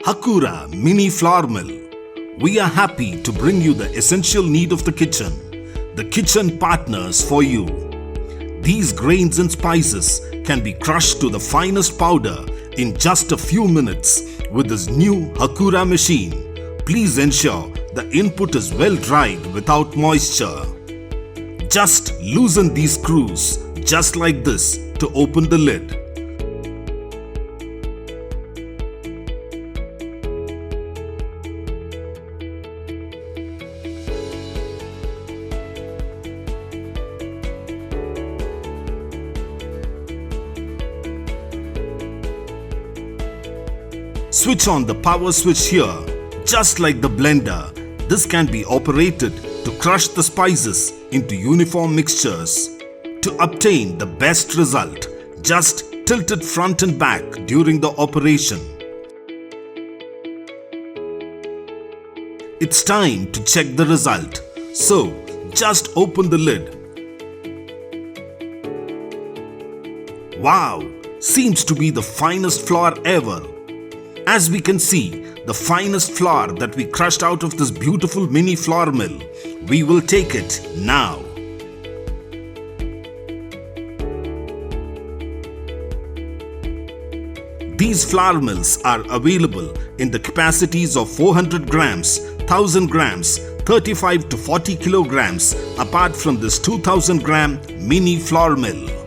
Hakura Mini Flour Mill. We are happy to bring you the essential need of the kitchen partners for you. These grains and spices can be crushed to the finest powder in just a few minutes with this new Hakura machine. Please ensure the input is well dried without moisture. Just loosen these screws just like this to open the lid. Switch on the power switch here. Just like the blender, this can be operated to crush the spices into uniform mixtures. To obtain the best result, just tilt it front and back during the operation. It's time to check the result. So, just open the lid. Wow! Seems to be the finest flour ever. As we can see, the finest flour that we crushed out of this beautiful mini flour mill. We will take it now. These flour mills are available in the capacities of 400 grams, 1000 grams, 35 to 40 kilograms apart from this 2000 gram mini flour mill.